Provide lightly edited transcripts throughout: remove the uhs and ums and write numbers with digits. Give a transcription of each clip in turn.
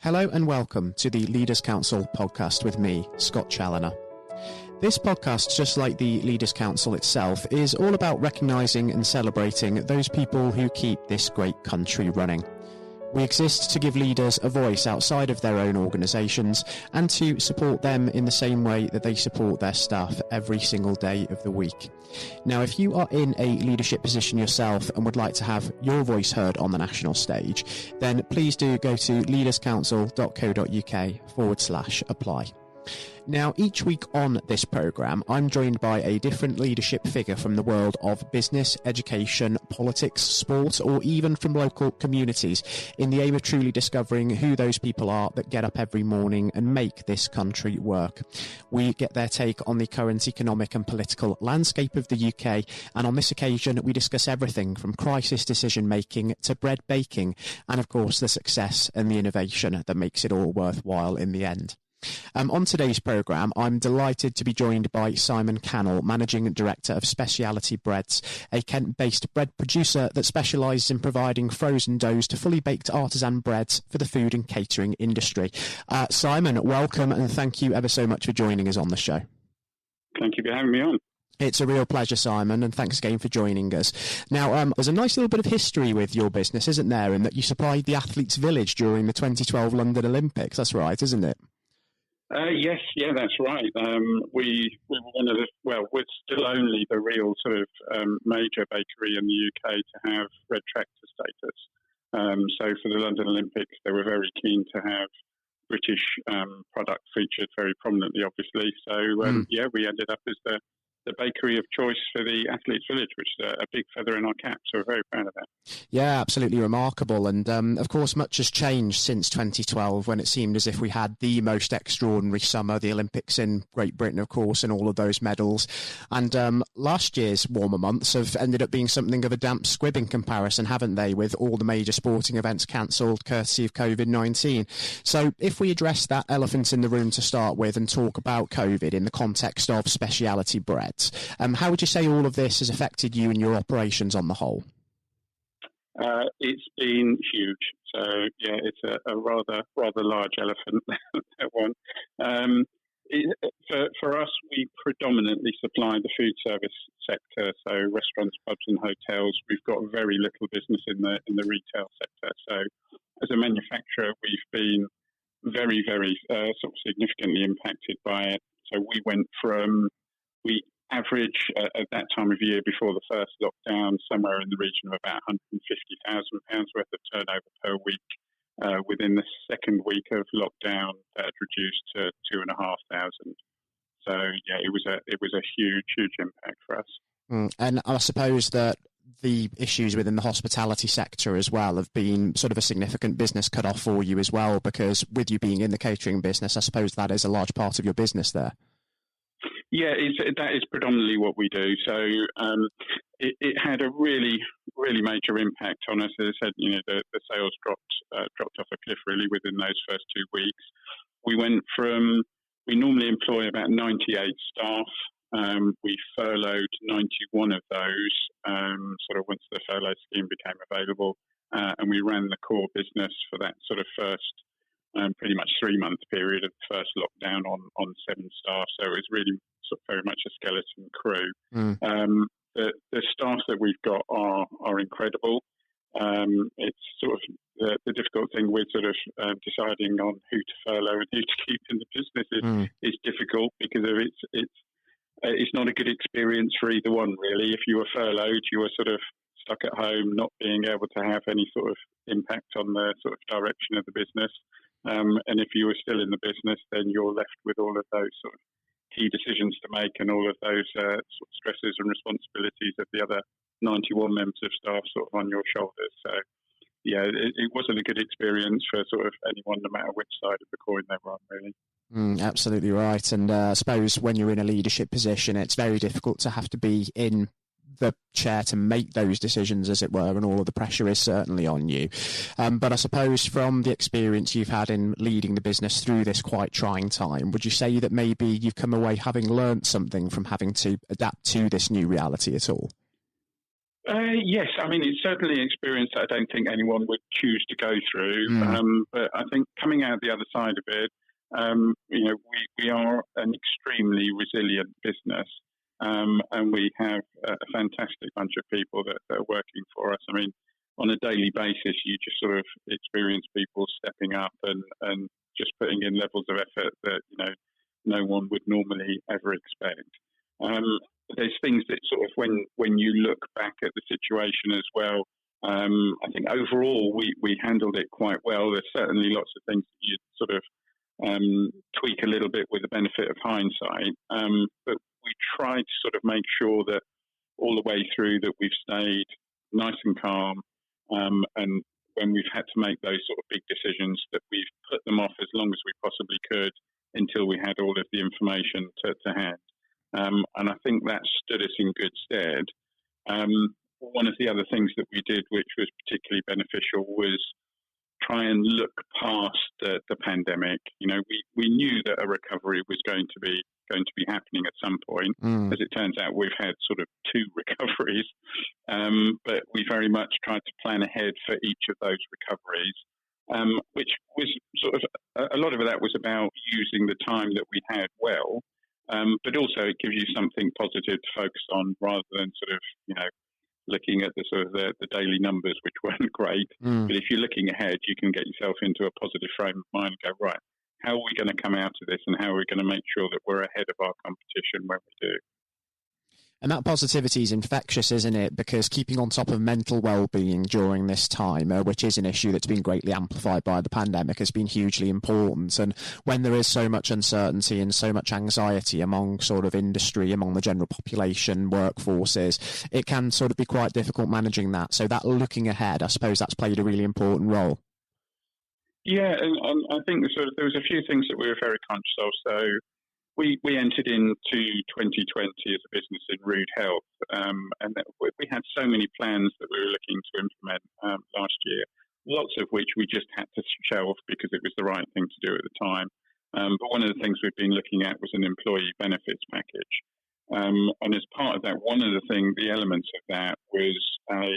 Hello and welcome to the Leaders Council podcast with me, Scott Challoner. This podcast, just like the Leaders Council itself, is all about recognising and celebrating those people who keep this great country running. We exist to give leaders a voice outside of their own organisations and to support them in the same way that they support their staff every single day of the week. Now, if you are in a leadership position yourself and would like to have your voice heard on the national stage, then please do go to leaderscouncil.co.uk/apply. Now, each week on this programme, I'm joined by a different leadership figure from the world of business, education, politics, sport, or even from local communities, in the aim of truly discovering who those people are that get up every morning and make this country work. We get their take on the current economic and political landscape of the UK, and on this occasion, we discuss everything from crisis decision-making to bread baking, and of course, the success and the innovation that makes it all worthwhile in the end. On today's programme, I'm delighted to be joined by Simon Cannell, Managing Director of Speciality Breads, a Kent-based bread producer that specialises in providing frozen doughs to fully baked artisan breads for the food and catering industry. Simon, welcome and thank you ever so much for joining us on the show. Thank you for having me on. It's a real pleasure, Simon, and thanks again for joining us. Now, there's a nice little bit of history with your business, isn't there, in that you supplied the Athletes' Village during the 2012 London Olympics. That's right, isn't it? Yes, that's right. We were one of we're still only the real sort of major bakery in the UK to have red tractor status. So for the London Olympics, they were very keen to have British product featured very prominently, obviously. So we ended up as the bakery of choice for the Athletes' Village, which is a big feather in our cap, so we're very proud of that. Yeah, absolutely remarkable. And of course, much has changed since 2012, when it seemed as if we had the most extraordinary summer, the Olympics in Great Britain, of course, and all of those medals. And last year's warmer months have ended up being something of a damp squib in comparison, haven't they, with all the major sporting events cancelled courtesy of COVID-19. So if we address that elephant in the room to start with and talk about COVID in the context of speciality breads, how would you say all of this has affected you and your operations on the whole? It's been huge. So it's a rather large elephant, that one. For us, we predominantly supply the food service sector, so restaurants, pubs, and hotels. We've got very little business in the retail sector. So as a manufacturer, we've been very, very sort of significantly impacted by it. So we average at that time of year before the first lockdown somewhere in the region of about £150,000 worth of turnover per week. Within the second week of lockdown, that had reduced to 2,500. So it was a huge impact for us. And I suppose that the issues within the hospitality sector as well have been sort of a significant business cut off for you as well, because with you being in the catering business, I suppose that is a large part of your business there. Yeah, that is predominantly what we do. So it had a really, really major impact on us. As I said, the sales dropped off a cliff really within those first 2 weeks. We normally employ about 98 staff. We furloughed 91 of those, sort of once the furlough scheme became available, and we ran the core business for that sort of first pretty much 3-month period of the first lockdown on 7 staff. So it was really very much a skeleton crew. The staff that we've got are incredible. It's sort of the difficult thing with sort of deciding on who to furlough and who to keep in the business is difficult, because of it's not a good experience for either one, really. If you were furloughed, you were sort of stuck at home, not being able to have any sort of impact on the sort of direction of the business. And if you were still in the business, then you're left with all of those sort of key decisions to make and all of those sort of stresses and responsibilities of the other 91 members of staff sort of on your shoulders. So, it wasn't a good experience for sort of anyone, no matter which side of the coin they were on, really. Absolutely right. And I suppose when you're in a leadership position, it's very difficult to have to be in the chair to make those decisions, as it were, and all of the pressure is certainly on you. But I suppose from the experience you've had in leading the business through this quite trying time, would you say that maybe you've come away having learnt something from having to adapt to this new reality at all? Yes, I mean, it's certainly an experience that I don't think anyone would choose to go through. But I think coming out the other side of it, we are an extremely resilient business, and we have a fantastic bunch of people that are working for us. I mean, on a daily basis, you just sort of experience people stepping up and just putting in levels of effort that no one would normally ever expect. There's things that sort of when you look back at the situation as well, I think overall we handled it quite well. There's certainly lots of things that you sort of tweak a little bit with the benefit of hindsight, but we tried to sort of make sure that all the way through that we've stayed nice and calm, and when we've had to make those sort of big decisions, that we've put them off as long as we possibly could until we had all of the information to hand. And I think that stood us in good stead. One of the other things that we did, which was particularly beneficial, was try and look past the pandemic. We knew that a recovery was going to be happening at some point. As it turns out, we've had sort of two recoveries, but we very much tried to plan ahead for each of those recoveries, which was sort of a lot of that was about using the time that we had well. But also it gives you something positive to focus on rather than sort of, looking at the sort of the daily numbers, which weren't great. But if you're looking ahead, you can get yourself into a positive frame of mind and go, right, how are we going to come out of this and how are we going to make sure that we're ahead of our competition when we do? And that positivity is infectious, isn't it? Because keeping on top of mental well-being during this time, which is an issue that's been greatly amplified by the pandemic, has been hugely important. And when there is so much uncertainty and so much anxiety among sort of industry, among the general population, workforces, it can sort of be quite difficult managing that. So that looking ahead, I suppose that's played a really important role. Yeah, and I think there was a few things that we were very conscious of. So we entered into 2020 as a business in rude health, and we had so many plans that we were looking to implement last year, lots of which we just had to shelve because it was the right thing to do at the time. But one of the things we've been looking at was an employee benefits package. And as part of that, the elements of that was a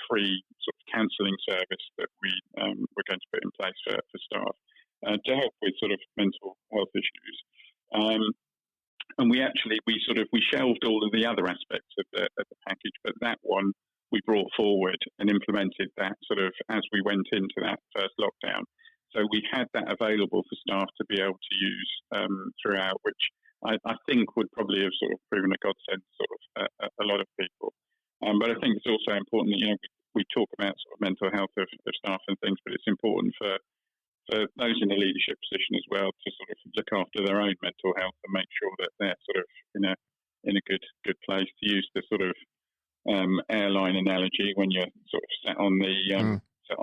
free sort of counselling service that we're going to put in place for staff to help with sort of mental health issues. And we shelved all of the other aspects of the package, but that one we brought forward and implemented that sort of as we went into that first lockdown. So we had that available for staff to be able to use throughout, which I think would probably have sort of proven a godsend to sort of a lot of people. But I think it's also important that, we talk about sort of mental health of staff and things, but it's important for those in a leadership position as well to sort of look after their own mental health and make sure that they're sort of in a good place. To use the sort of airline analogy, when you're sort of sat on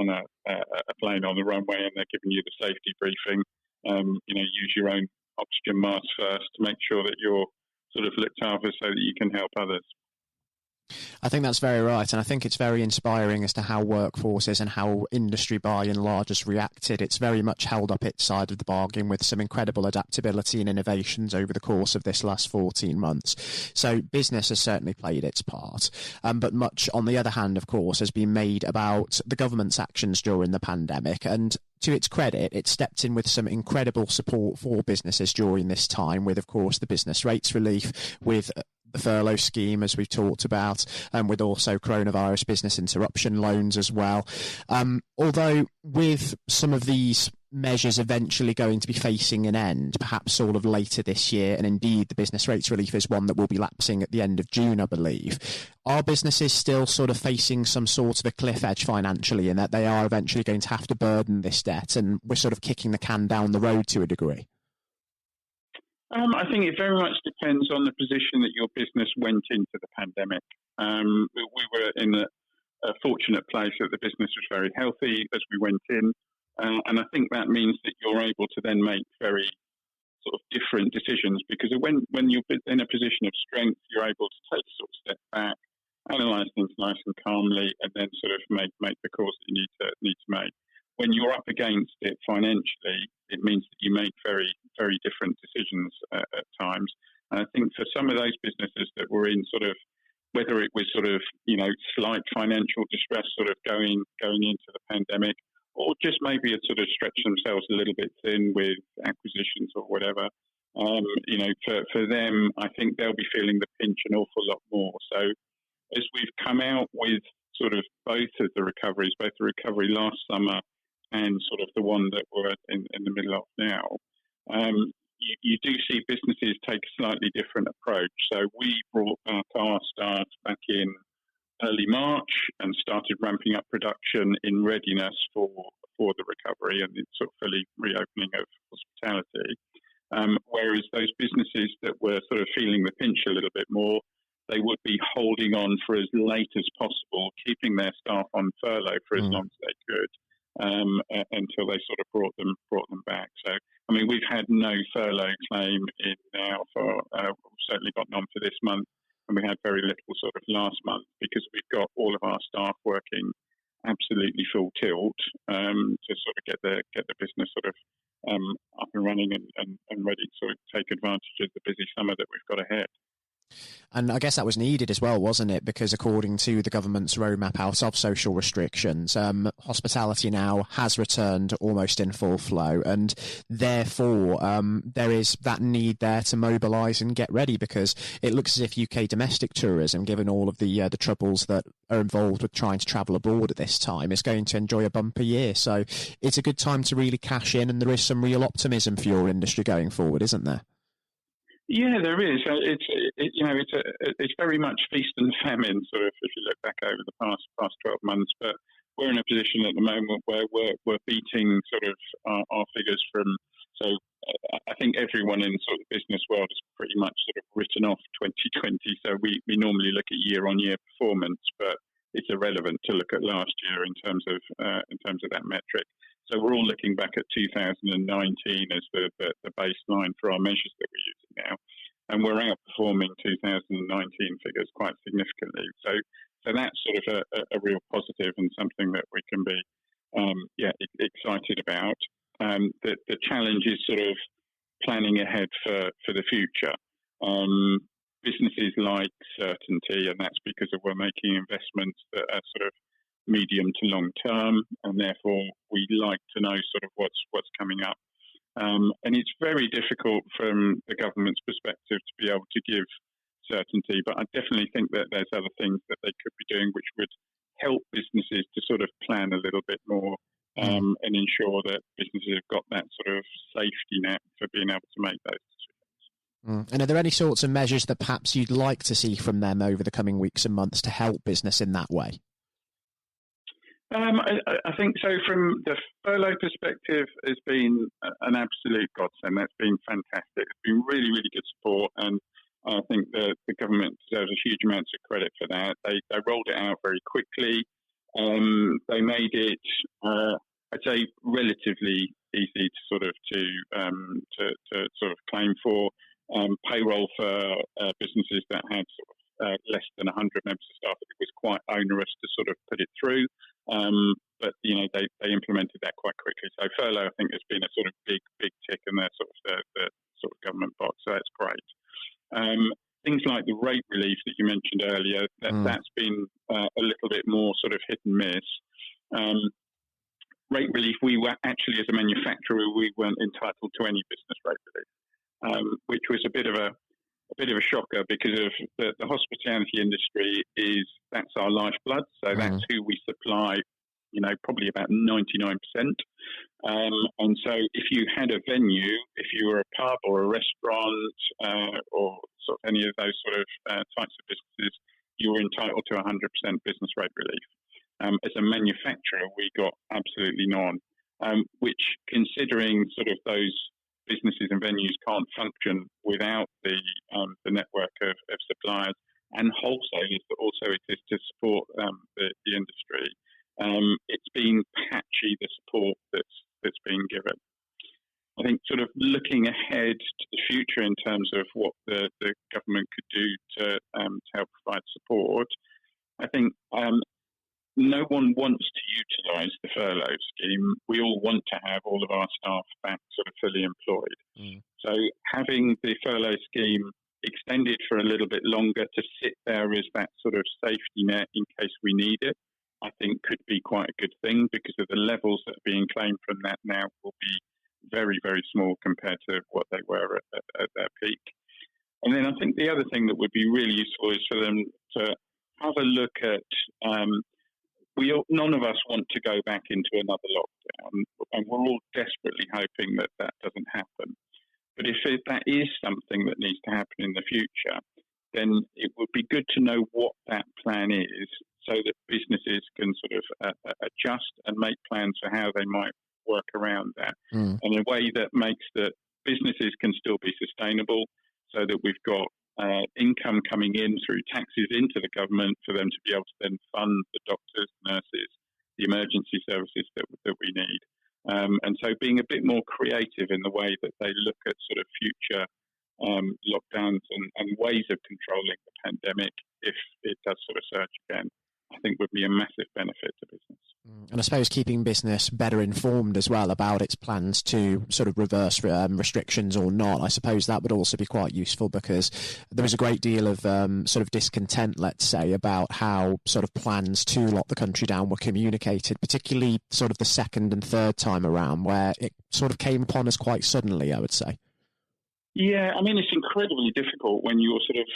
a plane on the runway and they're giving you the safety briefing, use your own oxygen mask first to make sure that you're sort of looked after so that you can help others. I think that's very right, and I think it's very inspiring as to how workforces and how industry by and large has reacted. It's very much held up its side of the bargain with some incredible adaptability and innovations over the course of this last 14 months. So business has certainly played its part, but much, on the other hand, of course, has been made about the government's actions during the pandemic. And to its credit, it stepped in with some incredible support for businesses during this time with, of course, the business rates relief, with the furlough scheme, as we've talked about, and with also coronavirus business interruption loans as well. Although with some of these measures eventually going to be facing an end, perhaps sort of later this year, and indeed the business rates relief is one that will be lapsing at the end of June, I believe, are businesses still sort of facing some sort of a cliff edge financially, in that they are eventually going to have to burden this debt, and we're sort of kicking the can down the road to a degree? I think it very much depends on the position that your business went into the pandemic. We were in a fortunate place that the business was very healthy as we went in, and I think that means that you're able to then make very sort of different decisions, because when you're in a position of strength, you're able to take a sort of step back, analyse things nice and calmly, and then sort of make the calls that you need to make. When you're up against it financially, it means that you make very, very different decisions at times. And I think for some of those businesses that were in sort of whether it was sort of, slight financial distress sort of going into the pandemic, or just maybe had sort of stretched themselves a little bit thin with acquisitions or whatever. For them, I think they'll be feeling the pinch an awful lot more. So as we've come out with sort of both of the recoveries, both the recovery last summer and sort of the one that we're in the middle of now, you do see businesses take a slightly different approach. So we brought back our staff back in early March and started ramping up production in readiness for the recovery and the sort of fully reopening of hospitality. Whereas those businesses that were sort of feeling the pinch a little bit more, they would be holding on for as late as possible, keeping their staff on furlough for as long as they could, until they sort of brought them back. So, I mean, we've had no furlough claim in now for certainly got none for this month, and we had very little sort of last month because we've got all of our staff working absolutely full tilt to sort of get the business sort of up and running and ready to sort of take advantage of the busy summer that we've got ahead. And I guess that was needed as well, wasn't it? Because according to the government's roadmap out of social restrictions, hospitality now has returned almost in full flow, and therefore there is that need there to mobilise and get ready, because it looks as if UK domestic tourism, given all of the troubles that are involved with trying to travel abroad at this time, is going to enjoy a bumper year. So it's a good time to really cash in, and there is some real optimism for your industry going forward, isn't there? Yeah, there is. It's very much feast and famine, sort of, if you look back over the past 12 months. But we're in a position at the moment where we're beating sort of our figures from. So I think everyone in sort of the business world has pretty much sort of written off 2020. So we normally look at year-on-year performance, but it's irrelevant to look at last year in terms of that metric. So we're all looking back at 2019 as the baseline for our measures that we're using now, and we're outperforming 2019 figures quite significantly. So that's sort of a real positive and something that we can be excited about. The challenge is sort of planning ahead for the future. Businesses like certainty, and that's because we're making investments that are sort of medium to long term, and therefore we like to know sort of what's coming up. And it's very difficult from the government's perspective to be able to give certainty, but I definitely think that there's other things that they could be doing which would help businesses to sort of plan a little bit more and ensure that businesses have got that sort of safety net for being able to make those decisions. And are there any sorts of measures that perhaps you'd like to see from them over the coming weeks and months to help business in that way? I think so. From the furlough perspective, it's been an absolute godsend. That's been fantastic. It's been really, really good support, and I think the government deserves a huge amount of credit for that. They rolled it out very quickly. They made it, I'd say, relatively easy to sort of claim for. Payroll for businesses that had sort of less than 100 members of staff, it was quite onerous to sort of put it through. But they implemented that quite quickly. So furlough, I think, has been a sort of big tick in their sort of the sort of government box. So that's great. Things like the rate relief that you mentioned earlier, that's been a little bit more sort of hit and miss. Rate relief, we were actually, as a manufacturer, we weren't entitled to any business rate relief, which was a bit of a shocker because of the hospitality industry that's our lifeblood. So that's who we supply, probably about 99%. And so if you had a venue, if you were a pub or a restaurant or sort of any of those sort of types of businesses, you were entitled to 100% business rate relief. As a manufacturer, we got absolutely none, which, considering sort of those businesses and venues can't function without the network of suppliers and wholesalers that also exist to support the industry. It's been patchy, the support that's been given. I think sort of looking ahead to the future in terms of what the government could do to help provide support, I think no one wants to utilise the furlough scheme. We all want to have all of our staff back sort of fully employed. So having the furlough scheme extended for a little bit longer to sit there as that sort of safety net in case we need it, I think could be quite a good thing, because of the levels that are being claimed from that now will be very, very small compared to what they were at their peak. And then I think the other thing that would be really useful is for them to have a look at, none of us want to go back into another lockdown, and we're all desperately hoping that that doesn't happen. But if that is something that needs to happen in the future, then it would be good to know what that plan is, so that businesses can sort of adjust and make plans for how they might work around that, in a way that makes that businesses can still be sustainable, so that we've got income coming in through taxes into the government for them to be able to then fund the doctors, nurses, the emergency services that we need. And so being a bit more creative in the way that they look at sort of future lockdowns and ways of controlling the pandemic if it does sort of surge again, I think would be a massive benefit to business. And I suppose keeping business better informed as well about its plans to sort of reverse restrictions or not, I suppose that would also be quite useful, because there was a great deal of sort of discontent, let's say, about how sort of plans to lock the country down were communicated, particularly sort of the second and third time around, where it sort of came upon us quite suddenly, I would say. Yeah, I mean, it's incredibly difficult when you're sort of,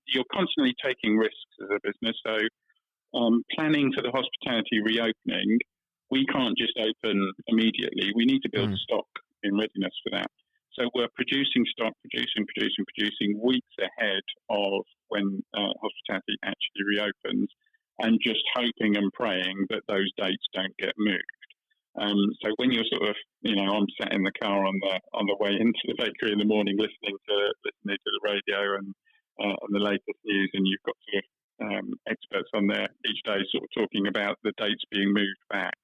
you're constantly taking risks as a business. So planning for the hospitality reopening, we can't just open immediately. We need to build stock in readiness for that. So we're producing stock, producing weeks ahead of when hospitality actually reopens, and just hoping and praying that those dates don't get moved. So when you're sort of, I'm sat in the car on the way into the bakery in the morning, listening to the radio and the latest news, and you've got sort of experts on there each day sort of talking about the dates being moved back.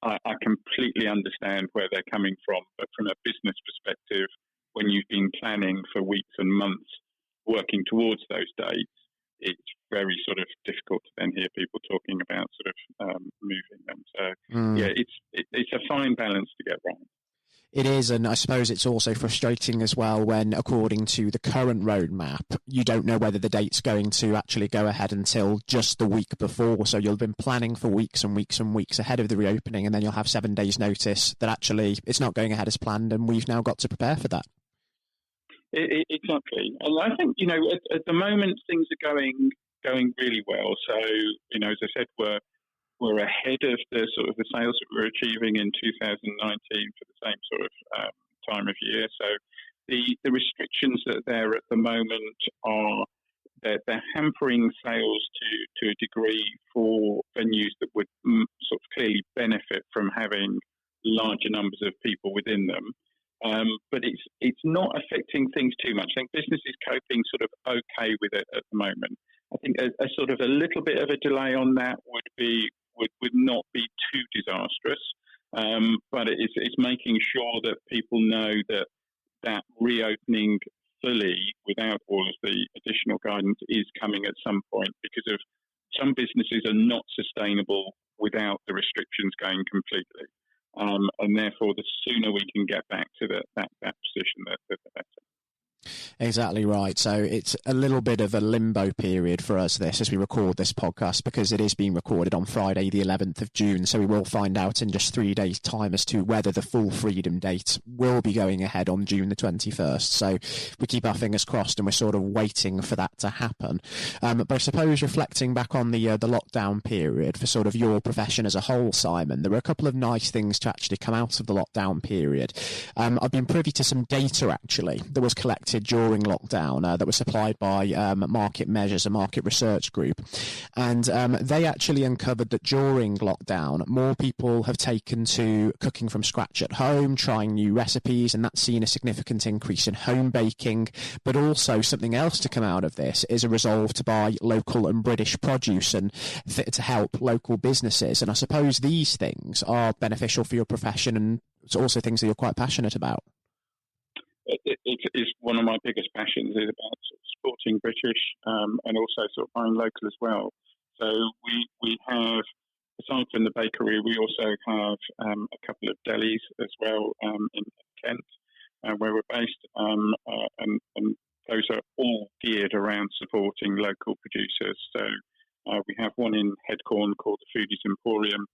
I completely understand where they're coming from, but from a business perspective, when you've been planning for weeks and months working towards those dates, it's very sort of difficult to then hear people talking about sort of moving them. So yeah, it's a fine balance to get right. It is, and I suppose it's also frustrating as well when, according to the current roadmap, you don't know whether the date's going to actually go ahead until just the week before. So you'll have been planning for weeks and weeks and weeks ahead of the reopening, and then you'll have 7 days' notice that actually it's not going ahead as planned, and we've now got to prepare for that. Exactly. And I think, at the moment things are going really well. So, as I said, we're ahead of the sort of the sales that we're achieving in 2019 for the same sort of time of year. So the restrictions that are there at the moment are they're hampering sales to a degree for venues that would sort of clearly benefit from having larger numbers of people within them. But it's not affecting things too much. I think business is coping sort of okay with it at the moment. I think a sort of a little bit of a delay on that would not be too disastrous, but it's making sure that people know that reopening fully without all of the additional guidance is coming at some point, because of some businesses are not sustainable without the restrictions going completely. And therefore, the sooner we can get back to that position, the better. Exactly right. So it's a little bit of a limbo period for us, as we record this podcast, because it is being recorded on Friday, the 11th of June. So we will find out in just 3 days' time as to whether the full freedom date will be going ahead on June the 21st. So we keep our fingers crossed, and we're sort of waiting for that to happen. But I suppose reflecting back on the lockdown period for sort of your profession as a whole, Simon, there were a couple of nice things to actually come out of the lockdown period. I've been privy to some data actually that was collected during lockdown that was supplied by Market Measures, a market research group, and they actually uncovered that during lockdown more people have taken to cooking from scratch at home, trying new recipes, and that's seen a significant increase in home baking. But also something else to come out of this is a resolve to buy local and British produce and to help local businesses. And I suppose these things are beneficial for your profession, and it's also things that you're quite passionate about. It's one of my biggest passions is about sort of supporting British and also sort of buying local as well. So we have, aside from the bakery, we also have a couple of delis as well in Kent, where we're based, and those are all geared around supporting local producers. So we have one in Headcorn called the Foodies Emporium,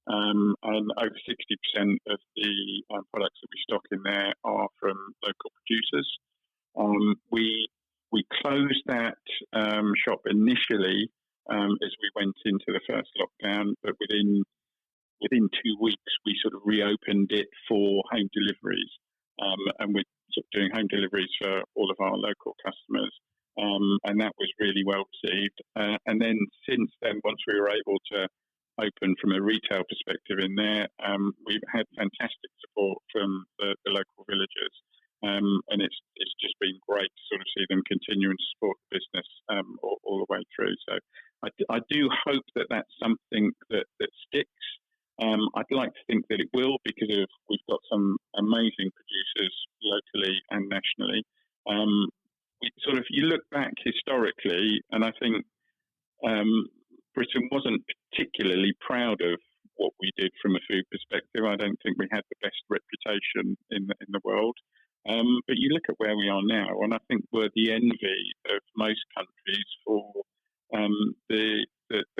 and over 60% of the products that we stock in there are from local producers. We closed that shop initially as we went into the first lockdown, but within 2 weeks we sort of reopened it for home deliveries, and we're sort of doing home deliveries for all of our local customers, and that was really well received. And then since then, once we were able to open from a retail perspective in there, we've had fantastic support from the local villagers. And it's just been great to sort of see them continuing to support the business all the way through. So I do hope that that's something that sticks. I'd like to think that it will, because we've got some amazing producers locally and nationally. You look back historically, and I think Britain wasn't particularly proud of what we did from a food perspective. I don't think we had the best reputation in the world. But you look at where we are now, and I think we're the envy of most countries for the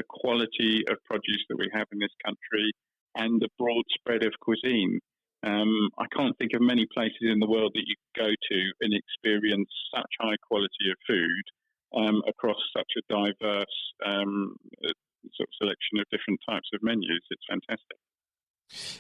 quality of produce that we have in this country and the broad spread of cuisine. I can't think of many places in the world that you can go to and experience such high quality of food across such a diverse sort of selection of different types of menus. It's fantastic.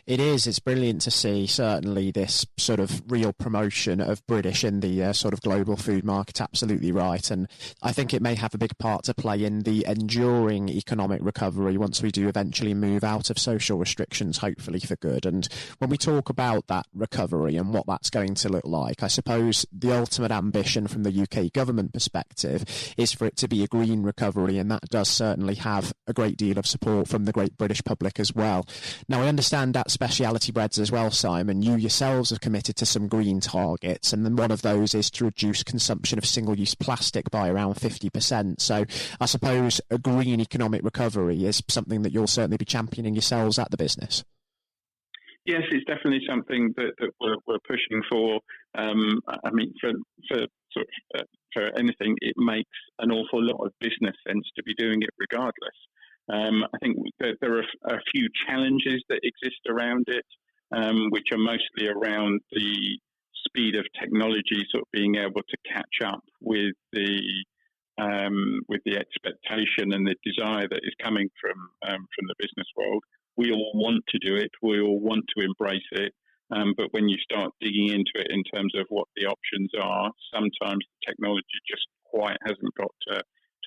It is. It's brilliant to see, certainly, this sort of real promotion of British in the sort of global food market. Absolutely right. And I think it may have a big part to play in the enduring economic recovery once we do eventually move out of social restrictions, hopefully for good. And when we talk about that recovery and what that's going to look like, I suppose the ultimate ambition from the UK government perspective is for it to be a green recovery. And that does certainly have a great deal of support from the great British public as well. Now, I understand at Speciality Breads as well, Simon, you yourselves have committed to some green targets, and then one of those is to reduce consumption of single-use plastic by around 50%. So I suppose a green economic recovery is something that you'll certainly be championing yourselves at the business. Yes, it's definitely something that we're pushing for. I mean, for anything, it makes an awful lot of business sense to be doing it regardless. I think that there are a few challenges that exist around it, which are mostly around the speed of technology sort of being able to catch up with the expectation and the desire that is coming from the business world. We all want to do it. We all want to embrace it. But when you start digging into it in terms of what the options are, sometimes the technology just quite hasn't got to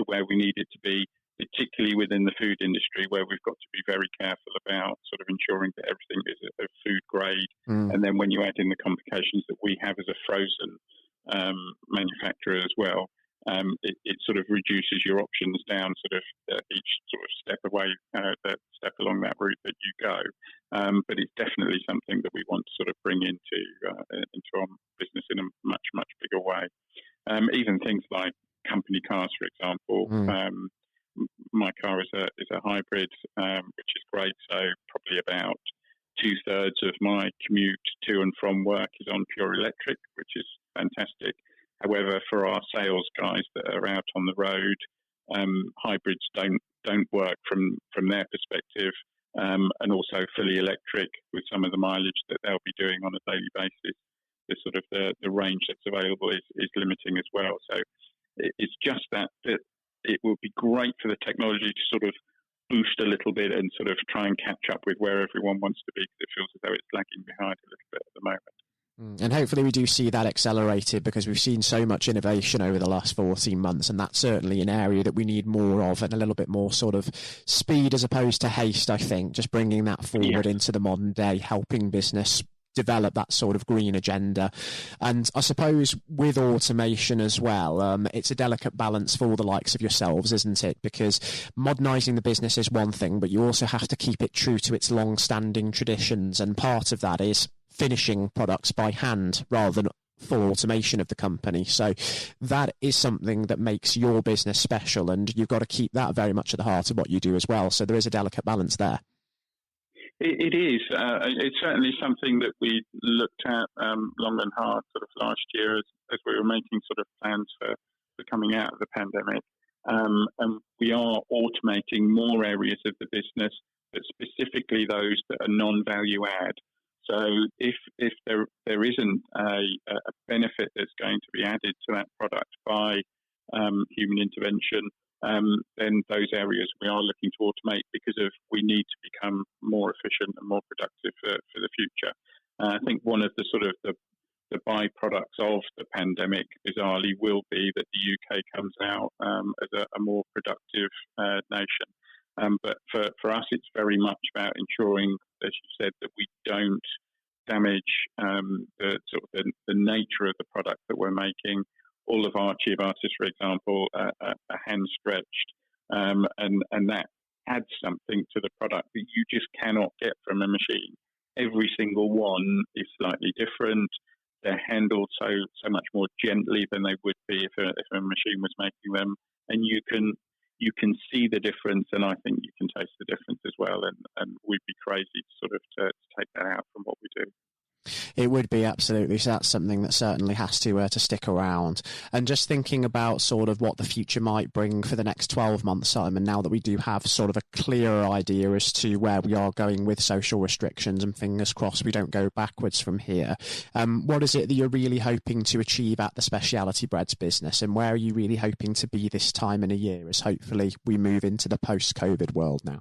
where we need it to be, particularly within the food industry, where we've got to be very careful about sort of ensuring that everything is of food grade. And then when you add in the complications that we have as a frozen manufacturer as well, it sort of reduces your options down sort of each sort of step away, that step along that route that you go. But it's definitely something that we want to sort of bring into our business in a much, much bigger way. Even things like company cars, for example. My car is a hybrid, which is great. So probably about 2/3 of my commute to and from work is on pure electric, which is fantastic. However, for our sales guys that are out on the road, hybrids don't work from their perspective, and also fully electric with some of the mileage that they'll be doing on a daily basis. The sort of the range that's available is limiting as well. So it's just that it would be great for the technology to sort of boost a little bit and sort of try and catch up with where everyone wants to be, because it feels as though it's lagging behind a little bit at the moment. And hopefully we do see that accelerated, because we've seen so much innovation over the last 14 months, and that's certainly an area that we need more of, and a little bit more sort of speed as opposed to haste, I think, just bringing that forward into the modern day, helping business develop that sort of green agenda. And I suppose with automation as well, it's a delicate balance for the likes of yourselves, isn't it? Because modernising the business is one thing, but you also have to keep it true to its long-standing traditions, and part of that is finishing products by hand rather than full automation of the company. So that is something that makes your business special, and you've got to keep that very much at the heart of what you do as well. So there is a delicate balance there. It is. It's certainly something that we looked at long and hard sort of last year as we were making sort of plans for coming out of the pandemic. And we are automating more areas of the business, but specifically those that are non-value add. So if there isn't a benefit that's going to be added to that product by human intervention, then those areas we are looking to automate because we need to become more efficient and more productive for the future. I think one of the sort of the byproducts of the pandemic, bizarrely, will be that the UK comes out as a more productive nation. But for us, it's very much about ensuring, as you said, that we don't damage the nature of the product that we're making. All of our ciabattas, for example, are hand stretched, and that adds something to the product that you just cannot get from a machine. Every single one is slightly different. They're handled so much more gently than they would be if a machine was making them, and you can see the difference, and I think you can taste the difference as well. And we'd be crazy to take that out from what we do. It would be, absolutely. So that's something that certainly has to stick around. And just thinking about sort of what the future might bring for the next 12 months, Simon, now that we do have sort of a clearer idea as to where we are going with social restrictions, and fingers crossed we don't go backwards from here. What is it that you're really hoping to achieve at the Speciality Breads business, and where are you really hoping to be this time in a year as hopefully we move into the post-COVID world now?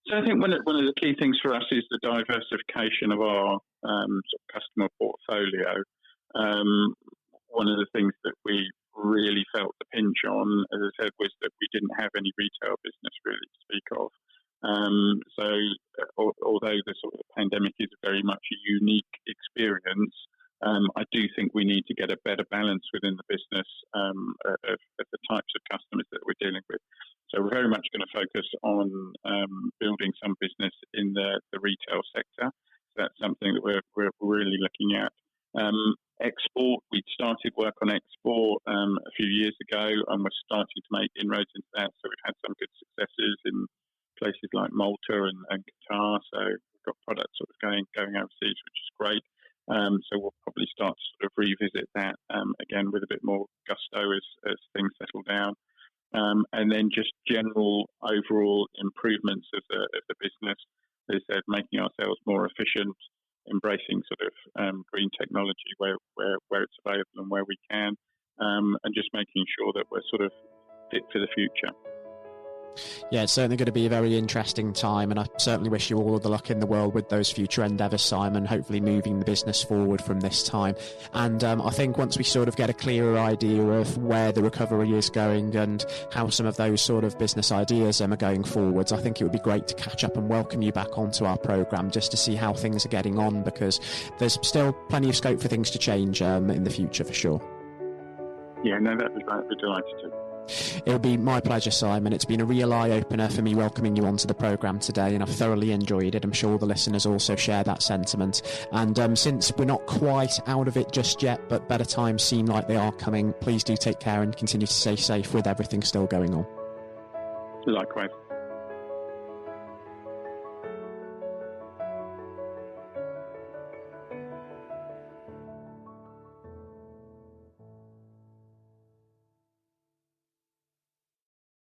So I think one of the key things for us is the diversification of our sort of customer portfolio. One of the things that we really felt the pinch on, as I said, was that we didn't have any retail business really to speak of. So although the sort of pandemic is very much a unique experience, I do think we need to get a better balance within the business of the types of customers that we're dealing with. So we're very much going to focus on building some business in the retail sector. So that's something that we're really looking at. Export, we started work on export a few years ago, and we're starting to make inroads into that. So we've had some good successes in places like Malta and Qatar. So we've got products sort of going overseas, which is great. So we'll probably start to sort of revisit that again with a bit more gusto as things settle down. And then just general overall improvements of the business, as I said, making ourselves more efficient, embracing sort of green technology where it's available and where we can, and just making sure that we're sort of fit for the future. Yeah, it's certainly going to be a very interesting time, and I certainly wish you all of the luck in the world with those future endeavours, Simon, hopefully moving the business forward from this time. And I think once we sort of get a clearer idea of where the recovery is going and how some of those sort of business ideas are going forwards, I think it would be great to catch up and welcome you back onto our programme just to see how things are getting on, because there's still plenty of scope for things to change in the future for sure. Yeah, no, that'd be great. We're delighted to. It'll be my pleasure, Simon. It's been a real eye-opener for me welcoming you onto the programme today, and I've thoroughly enjoyed it. I'm sure the listeners also share that sentiment. And since we're not quite out of it just yet, but better times seem like they are coming, please do take care and continue to stay safe with everything still going on. Likewise.